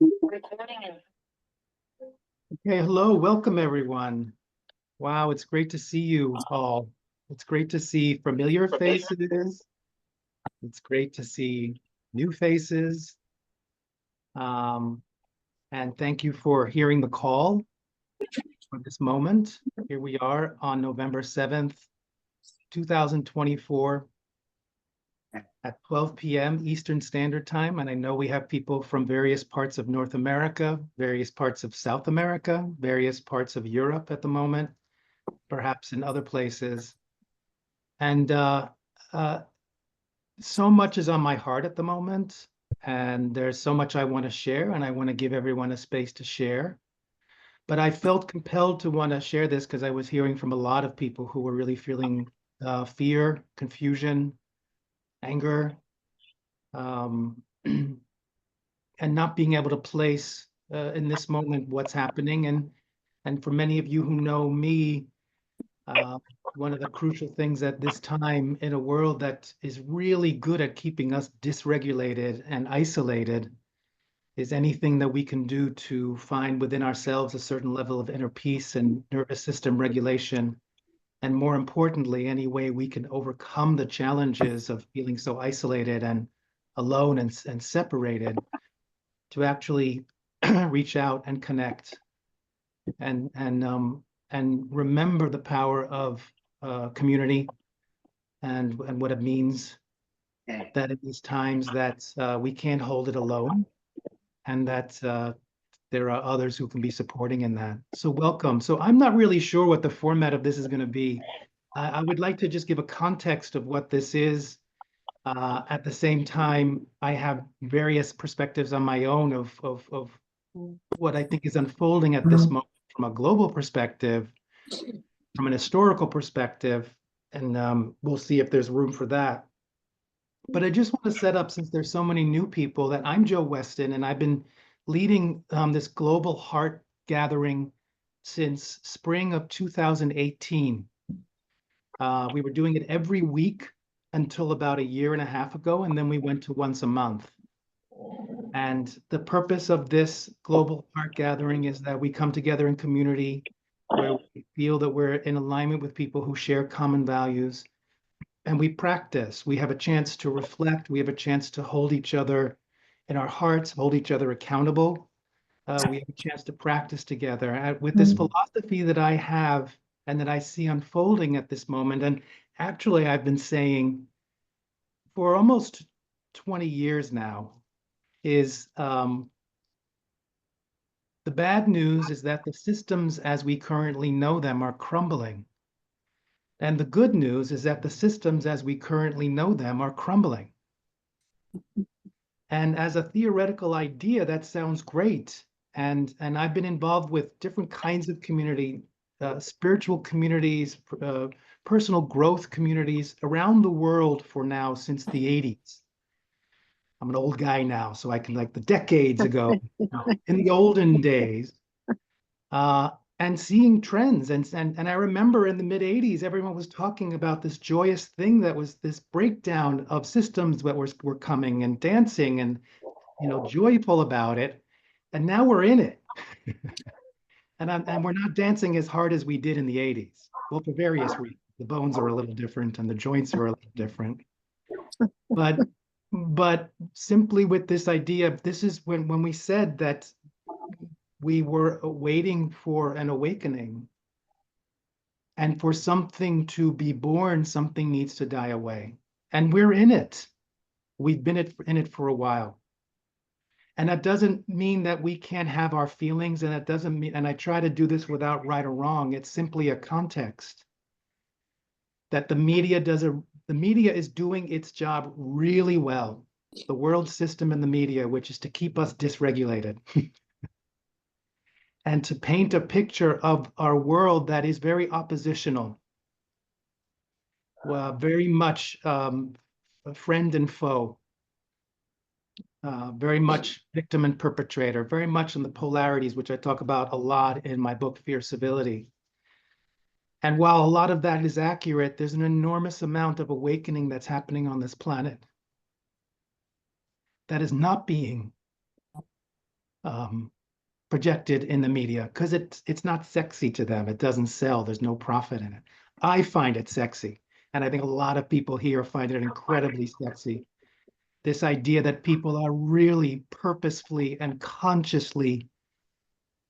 Okay, hello, welcome everyone. Wow, it's great to see you all. It's great to see familiar faces. It's great to see new faces. Um, and thank you for hearing the call for this moment. Here we are on November 7th, 2024 at 12 p.m. Eastern Standard Time. And I know we have people from various parts of North America, various parts of South America, various parts of Europe at the moment, perhaps in other places. And uh, so much is on my heart at the moment, and there's so much I want to share, and I want to give everyone a space to share. But I felt compelled to want to share this because I was hearing from a lot of people who were really feeling fear, confusion, anger, um, and not being able to place in this moment what's happening. And for many of you who know me, Uh, one of the crucial things at this time in a world that is really good at keeping us dysregulated and isolated is anything that we can do to find within ourselves a certain level of inner peace and nervous system regulation. And more importantly, any way we can overcome the challenges of feeling so isolated and alone and separated to actually reach out and connect and remember the power of community and what it means that in these times that we can't hold it alone and that there are others who can be supporting in that. So welcome. So I'm not really sure what the format of this is going to be. I would like to just give a context of what this is. At the same time, I have various perspectives on my own of what I think is unfolding at this moment from a global perspective, from an historical perspective, and we'll see if there's room for that. But I just want to set up, since there's so many new people, that I'm Joe Weston, and I've been leading this global heart gathering since spring of 2018. We were doing it every week until about a year and a half ago, and then we went to once a month. And the purpose of this global heart gathering is that we come together in community where we feel that we're in alignment with people who share common values, and we practice. We have a chance to reflect. We have a chance to hold each other in our hearts, hold each other accountable. We have a chance to practice together with this philosophy that I have and that I see unfolding at this moment. And actually, I've been saying for almost 20 years now is the bad news is that the systems as we currently know them are crumbling. And the good news is that the systems as we currently know them are crumbling. And as a theoretical idea, that sounds great. And I've been involved with different kinds of community, spiritual communities, personal growth communities around the world for now since the 80s. I'm an old guy now, so I can like the decades ago, in the olden days, uh, and seeing trends. And I remember in the mid 80s, everyone was talking about this joyous thing that was this breakdown of systems that were coming and dancing and joyful about it. And now we're in it. And we're not dancing as hard as we did in the 80s. Well, for various reasons. The bones are a little different and the joints are a little different. But simply with this idea, this is when we said that we were waiting for an awakening. And for something to be born, something needs to die away. And we're in it. We've been in it for a while. And that doesn't mean that we can't have our feelings, and it doesn't mean, and I try to do this without right or wrong. It's simply a context that the media is doing its job really well. The world system and the media, which is to keep us dysregulated and to paint a picture of our world that is very oppositional, well, very much friend and foe, very much victim and perpetrator, very much in the polarities, which I talk about a lot in my book, Fierce Civility. And while a lot of that is accurate, there's an enormous amount of awakening that's happening on this planet that is not being projected in the media because it's not sexy to them. It doesn't sell. There's no profit in it. I find it sexy. And I think a lot of people here find it incredibly sexy. This idea that people are really purposefully and consciously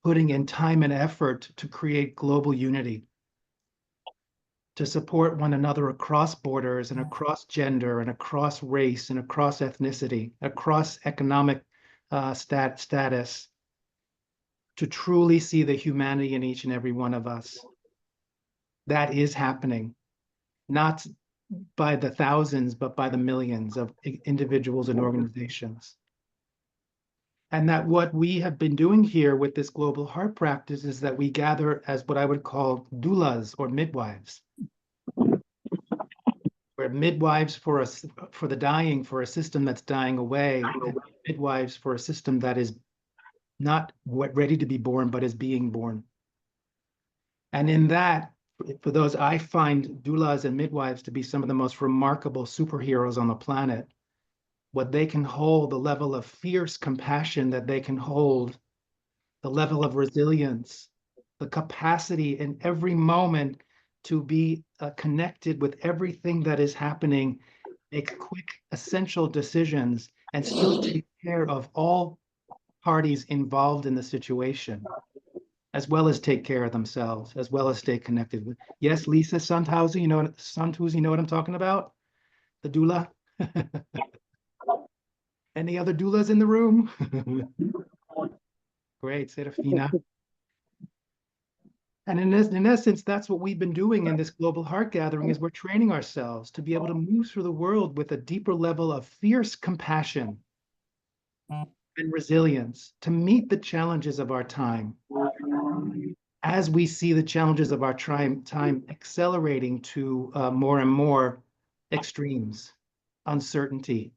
putting in time and effort to create global unity, to support one another across borders and across gender and across race and across ethnicity, across economic status, to truly see the humanity in each and every one of us. That is happening, not by the thousands, but by the millions of individuals and organizations. And that what we have been doing here with this global heart practice is that we gather as what I would call doulas or midwives. We're midwives for us, for the dying, for a system that's dying away, and midwives for a system that is not ready to be born, but is being born. And in that, for those, I find doulas and midwives to be some of the most remarkable superheroes on the planet. What they can hold, the level of fierce compassion that they can hold, the level of resilience, the capacity in every moment to be connected with everything that is happening, make quick, essential decisions, and still take care of all parties involved in the situation, as well as take care of themselves, as well as stay connected with. Yes, Lisa Sandhausen, you know what I'm talking about? The doula? Any other doulas in the room? Great, Serafina. And in essence, that's what we've been doing in this global heart gathering is we're training ourselves to be able to move through the world with a deeper level of fierce compassion and resilience to meet the challenges of our time. As we see the challenges of our time accelerating to more and more extremes, uncertainty,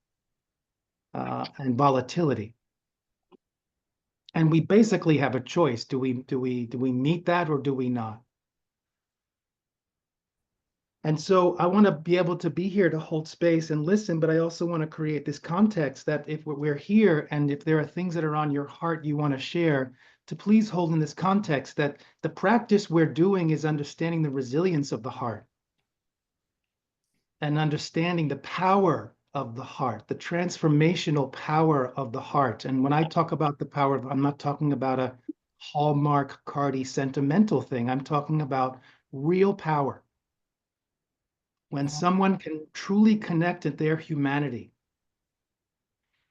and volatility. And we basically have a choice. Do we meet that or do we not? And so I want to be able to be here to hold space and listen, but I also want to create this context that if we're here and if there are things that are on your heart you want to share, to please hold in this context that the practice we're doing is understanding the resilience of the heart and understanding the power of the heart, the transformational power of the heart. And when I talk about the power, I'm not talking about a Hallmark cardy sentimental thing. I'm talking about real power. When someone can truly connect to their humanity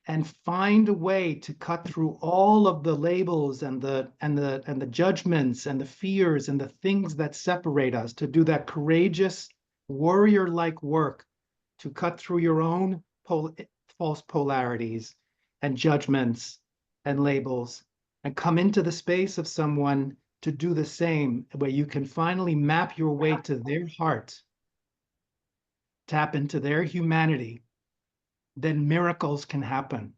and find a way to cut through all of the labels and the judgments and the fears and the things that separate us, to do that courageous warrior-like work to cut through your own false polarities and judgments and labels and come into the space of someone to do the same, where you can finally map your way to their heart, tap into their humanity, then miracles can happen.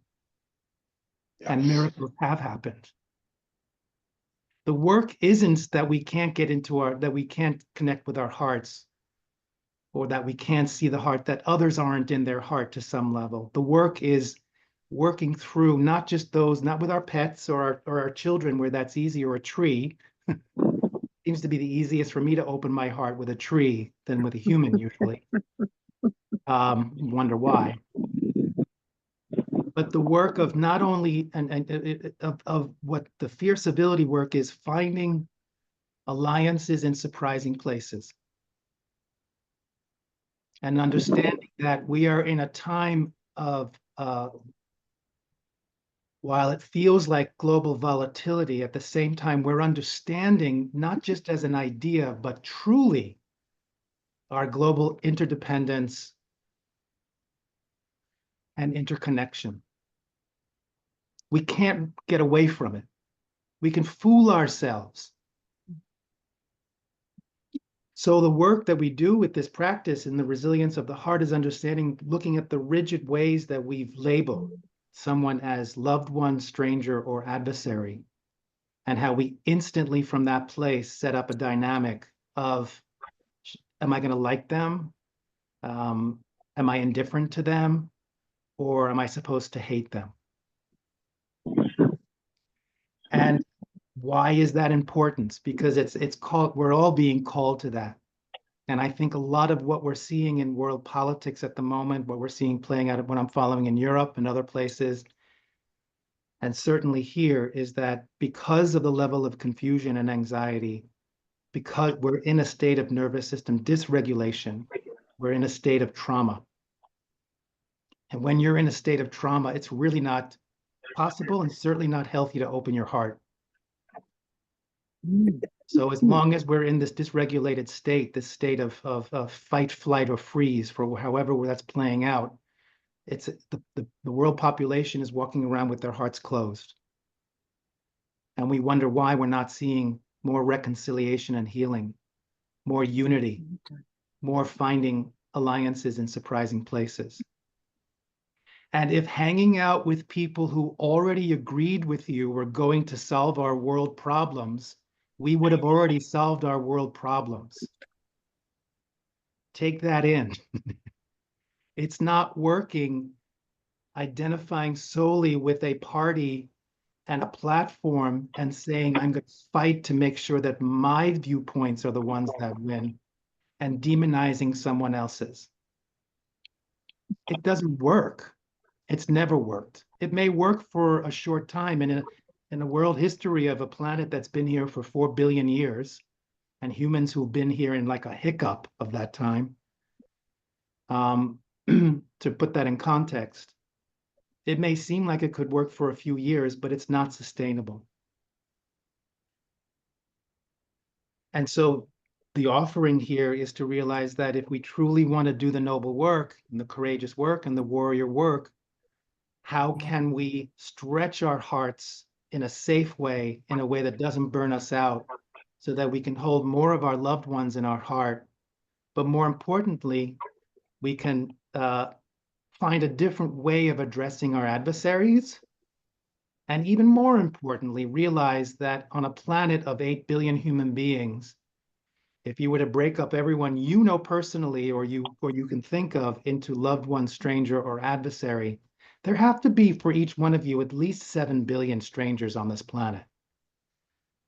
Yeah. And miracles have happened. The work isn't that we can't get into that we can't connect with our hearts, or that we can't see the heart, that others aren't in their heart to some level. The work is working through not just those, not with our pets or our children where that's easy, or a tree. Seems to be the easiest for me to open my heart with a tree than with a human usually. Wonder why. But the work of not only of what the fierce ability work is, finding alliances in surprising places and understanding that we are in a time of while it feels like global volatility, at the same time we're understanding not just as an idea but truly our global interdependence and interconnection. We can't get away from it. We can fool ourselves. So the work that we do with this practice in the resilience of the heart is understanding, looking at the rigid ways that we've labeled someone as loved one, stranger, or adversary, and how we instantly from that place set up a dynamic of, am I going to like them? Am I indifferent to them? Or am I supposed to hate them? Why is that important? Because it's called, we're all being called to that. And I think a lot of what we're seeing in world politics at the moment, what we're seeing playing out, what I'm following in Europe and other places, and certainly here, is that because of the level of confusion and anxiety, because we're in a state of nervous system dysregulation, we're in a state of trauma. And when you're in a state of trauma, it's really not possible and certainly not healthy to open your heart. So as long as we're in this dysregulated state, this state of fight, flight, or freeze, for however that's playing out, it's the world population is walking around with their hearts closed. And we wonder why we're not seeing more reconciliation and healing, more unity, more finding alliances in surprising places. And if hanging out with people who already agreed with you were going to solve our world problems, we would have already solved our world problems. Take that in. It's not working identifying solely with a party and a platform and saying, I'm going to fight to make sure that my viewpoints are the ones that win, and demonizing someone else's. It doesn't work. It's never worked. It may work for a short time in a world history of a planet that's been here for 4 billion years, and humans who've been here in like a hiccup of that time. To put that in context, it may seem like it could work for a few years, but it's not sustainable. And so the offering here is to realize that if we truly want to do the noble work and the courageous work and the warrior work, how can we stretch our hearts in a safe way, in a way that doesn't burn us out, so that we can hold more of our loved ones in our heart, but more importantly, we can find a different way of addressing our adversaries. And even more importantly, realize that on a planet of 8 billion human beings, if you were to break up everyone you know personally or you can think of into loved one, stranger, or adversary, there have to be for each one of you at least 7 billion strangers on this planet.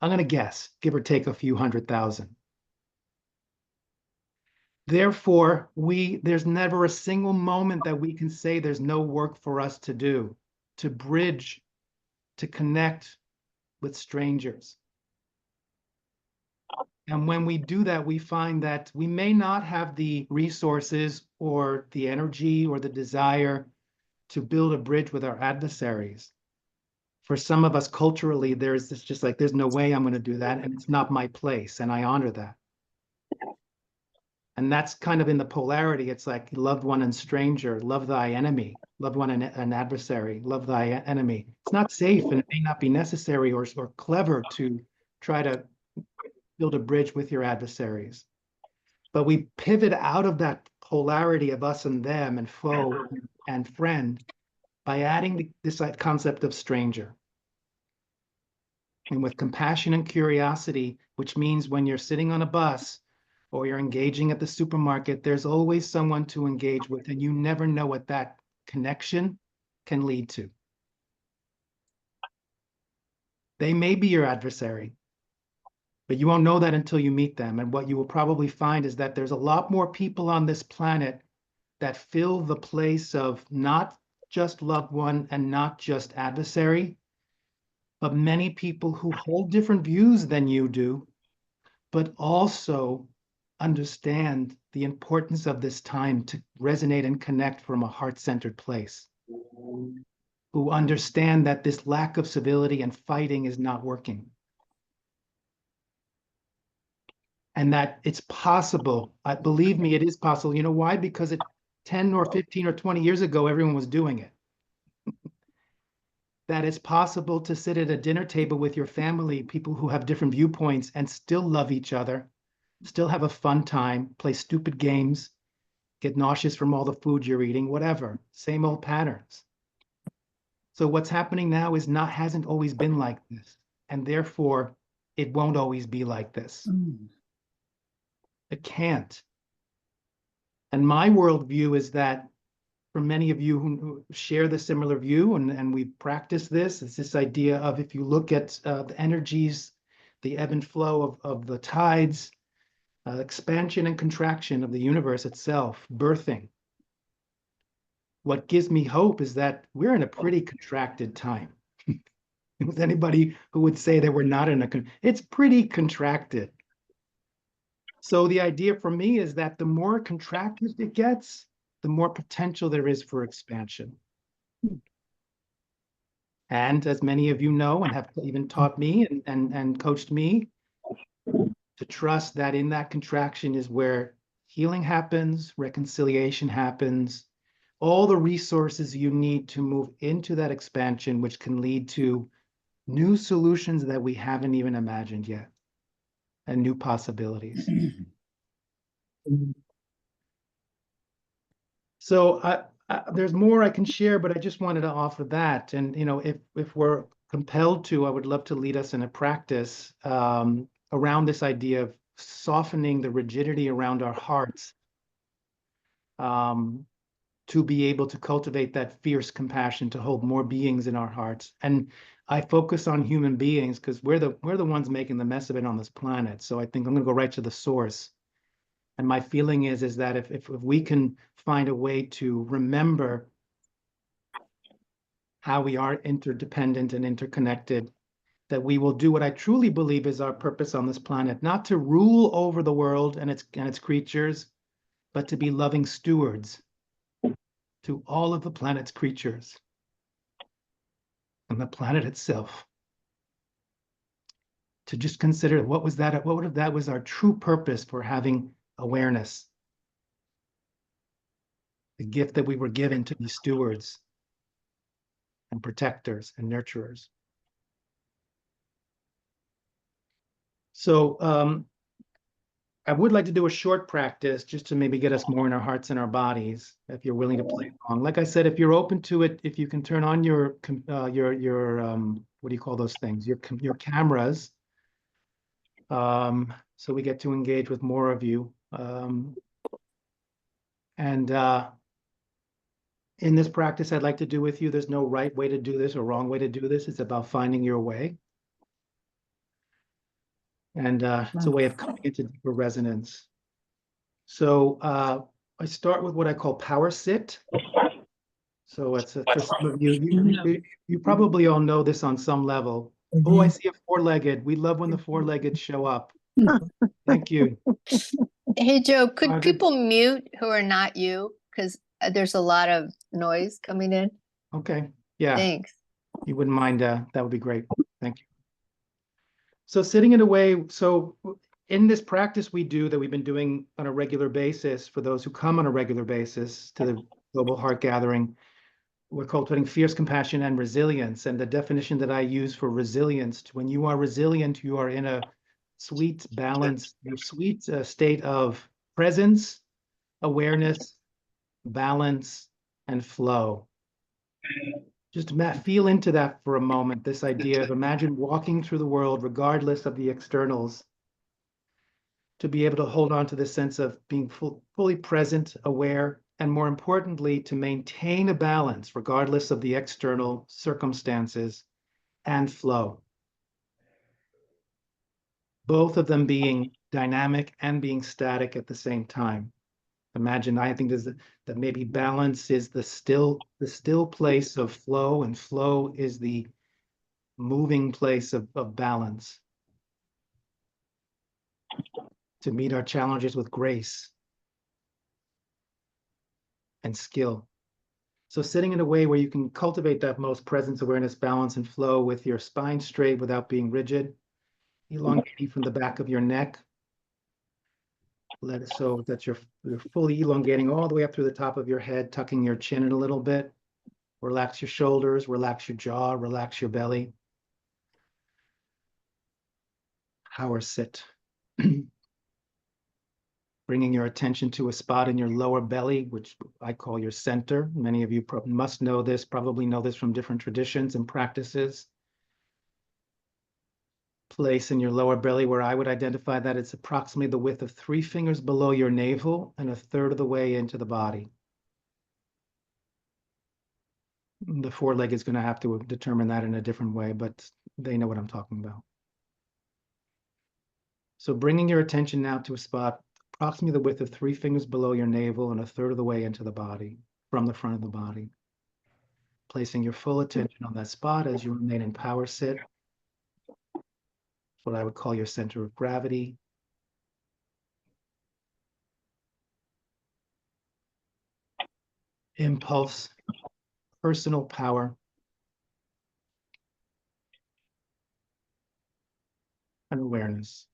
I'm going to guess, give or take a few 100,000. Therefore, there's never a single moment that we can say there's no work for us to do, to bridge, to connect with strangers. And when we do that, we find that we may not have the resources or the energy or the desire to build a bridge with our adversaries. For some of us culturally, there's this just like, there's no way I'm going to do that, and it's not my place, and I honor that. And that's kind of in the polarity. It's like loved one and stranger, love thy enemy, loved one and an adversary, love thy enemy. It's not safe, and it may not be necessary or clever to try to build a bridge with your adversaries. But we pivot out of that polarity of us and them and foe and friend by adding this concept of stranger. And with compassion and curiosity, which means when you're sitting on a bus or you're engaging at the supermarket, there's always someone to engage with, and you never know what that connection can lead to. They may be your adversary, but you won't know that until you meet them. And what you will probably find is that there's a lot more people on this planet that fill the place of not just loved one and not just adversary, but many people who hold different views than you do, but also understand the importance of this time to resonate and connect from a heart-centered place, who understand that this lack of civility and fighting is not working. And that it's possible. Believe me, it is possible. You know why? Because 10 or 15 or 20 years ago, everyone was doing it. That it's possible to sit at a dinner table with your family, people who have different viewpoints, and still love each other, still have a fun time, play stupid games, get nauseous from all the food you're eating, whatever, same old patterns. So what's happening now hasn't always been like this, and therefore it won't always be like this. It can't. And my worldview is that for many of you who share the similar view, and we practice this, it's this idea of if you look at the energies, the ebb and flow of the tides, expansion and contraction of the universe itself, birthing. What gives me hope is that we're in a pretty contracted time. With anybody who would say that we're not in it's pretty contracted. So the idea for me is that the more contracted it gets, the more potential there is for expansion. And as many of you know, and have even taught me and coached me, to trust that in that contraction is where healing happens, reconciliation happens, all the resources you need to move into that expansion, which can lead to new solutions that we haven't even imagined yet, and new possibilities. So there's more I can share, but I just wanted to offer that. And if we're compelled to, I would love to lead us in a practice around this idea of softening the rigidity around our hearts, to be able to cultivate that fierce compassion, to hold more beings in our hearts. And I focus on human beings because we're the ones making the mess of it on this planet. So I think I'm going to go right to the source. And my feeling is that if we can find a way to remember how we are interdependent and interconnected, that we will do what I truly believe is our purpose on this planet, not to rule over the world and its creatures, but to be loving stewards to all of the planet's creatures and the planet itself. To just consider what if that was our true purpose for having awareness, the gift that we were given to be stewards and protectors and nurturers. So I would like to do a short practice just to maybe get us more in our hearts and our bodies, if you're willing to play along. Like I said, if you're open to it, if you can turn on your what do you call those things? Your cameras, so we get to engage with more of you. And in this practice I'd like to do with you, there's no right way to do this or wrong way to do this. It's about finding your way. And it's a way of coming into deeper resonance. So I start with what I call power sit. So it's for some of you probably all know this on some level. Oh, I see a four-legged. We love when the four-legged show up. Thank you. Hey, Joe, could people mute who are not you? Because there's a lot of noise coming in. Okay. Yeah. Thanks. You wouldn't mind, that would be great. Thank you. So sitting in a way, so in this practice we do that we've been doing on a regular basis, for those who come on a regular basis to the Global Heart Gathering, we're cultivating fierce compassion and resilience. And the definition that I use for resilience, when you are resilient, you are in a sweet balance, your sweet state of presence, awareness, balance, and flow. Just feel into that for a moment, this idea of imagine walking through the world regardless of the externals, to be able to hold on to this sense of being fully present, aware, and more importantly, to maintain a balance regardless of the external circumstances and flow. Both of them being dynamic and being static at the same time. Imagine, I think that maybe balance is the still place of flow, and flow is the moving place of balance. To meet our challenges with grace and skill. So sitting in a way where you can cultivate that most presence, awareness, balance, and flow with your spine straight without being rigid, elongating from the back of your neck. Let it so that you're fully elongating all the way up through the top of your head, tucking your chin in a little bit. Relax your shoulders, relax your jaw, relax your belly. Power sit. Bringing your attention to a spot in your lower belly, which I call your center. Many of you must know this, probably know this from different traditions and practices. Place in your lower belly where I would identify that it's approximately the width of 3 fingers below your navel and 1/3 of the way into the body. The foreleg is going to have to determine that in a different way, but they know what I'm talking about. So bringing your attention now to a spot approximately the width of 3 fingers below your navel and a third of the way into the body, from the front of the body. Placing your full attention on that spot as you remain in power sit, what I would call your center of gravity. Impulse, personal power, and awareness.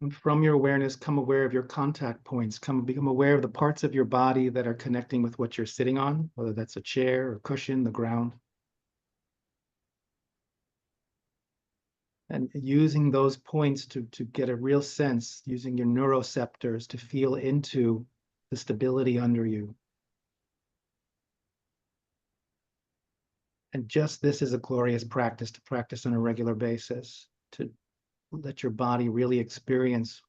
And from your awareness, come aware of your contact points. Become aware of the parts of your body that are connecting with what you're sitting on, whether that's a chair or cushion, the ground. And using those points to get a real sense, using your neuroceptors to feel into the stability under you. And just this is a glorious practice to practice on a regular basis, to let your body really experience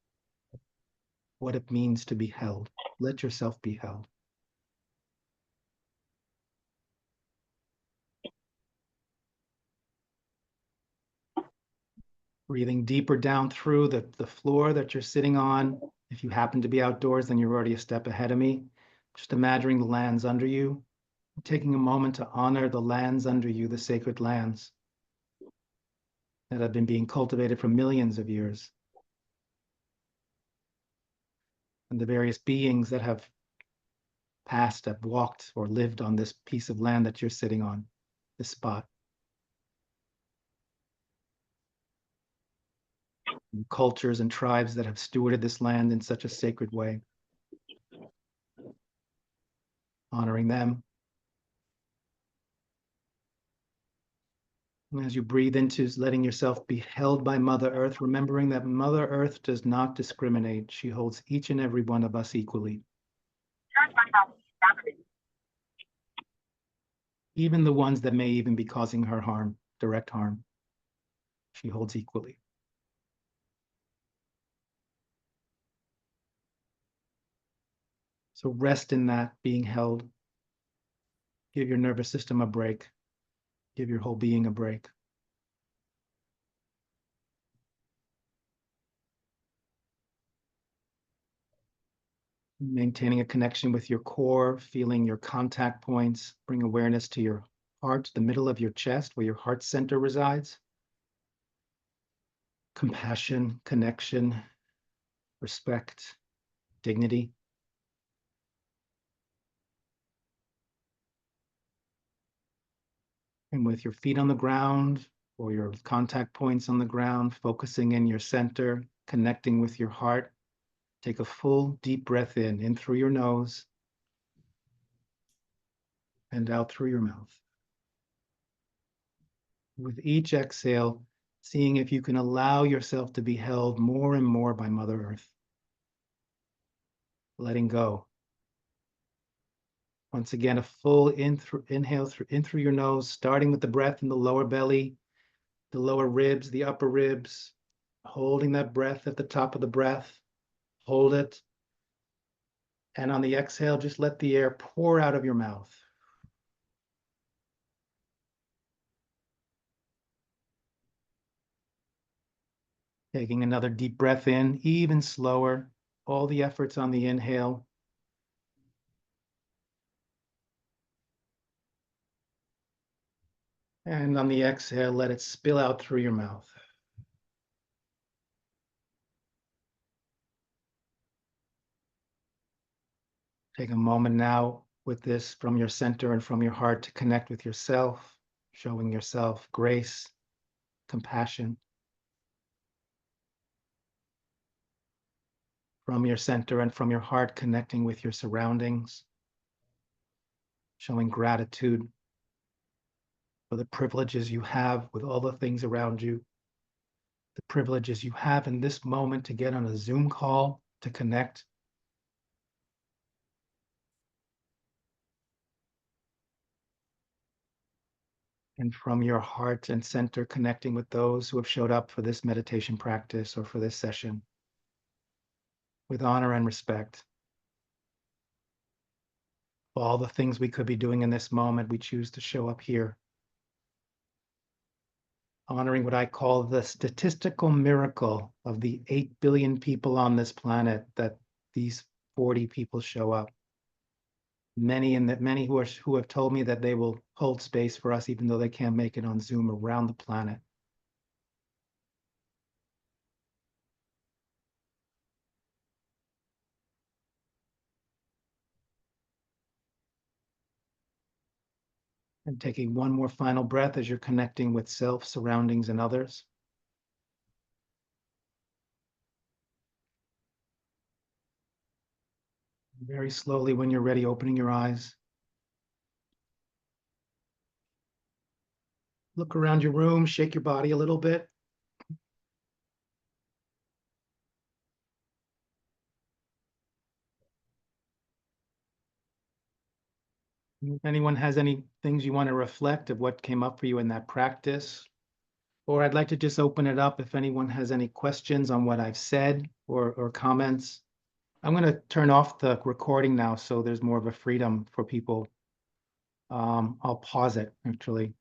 what it means to be held. Let yourself be held. Breathing deeper down through the floor that you're sitting on. If you happen to be outdoors, then you're already a step ahead of me. Just imagining the lands under you, taking a moment to honor the lands under you, the sacred lands that have been being cultivated for millions of years. And the various beings that have passed, have walked or lived on this piece of land that you're sitting on, this spot. And cultures and tribes that have stewarded this land in such a sacred way. Honoring them. And as you breathe into letting yourself be held by Mother Earth, remembering that Mother Earth does not discriminate. She holds each and every one of us equally. Even the ones that may even be causing her harm, direct harm, she holds equally. So rest in that being held. Give your nervous system a break. Give your whole being a break. Maintaining a connection with your core, feeling your contact points, bring awareness to your heart, the middle of your chest where your heart center resides. Compassion, connection, respect, dignity. And with your feet on the ground or your contact points on the ground, focusing in your center, connecting with your heart, take a full deep breath in through your nose and out through your mouth. With each exhale, seeing if you can allow yourself to be held more and more by Mother Earth. Letting go. Once again, a full inhale in through your nose, starting with the breath in the lower belly, the lower ribs, the upper ribs, holding that breath at the top of the breath. Hold it. And on the exhale, just let the air pour out of your mouth. Taking another deep breath in, even slower. All the efforts on the inhale. And on the exhale, let it spill out through your mouth. Take a moment now with this from your center and from your heart to connect with yourself, showing yourself grace, compassion. From your center and from your heart, connecting with your surroundings, showing gratitude for the privileges you have with all the things around you, the privileges you have in this moment to get on a Zoom call, to connect. And from your heart and center, connecting with those who have showed up for this meditation practice or for this session with honor and respect. all the things we could be doing in this moment, we choose to show up here, honoring what I call the statistical miracle of the 8 billion people on this planet, that these 40 people show up. Many who have told me that they will hold space for us even though they can't make it on Zoom around the planet. And taking one more final breath as you're connecting with self, surroundings, and others. Very slowly, when you're ready, opening your eyes. Look around your room, shake your body a little bit. If anyone has any things you want to reflect of what came up for you in that practice, or I'd like to just open it up if anyone has any questions on what I've said or comments. I'm going to turn off the recording now so there's more of a freedom for people. I'll pause it actually.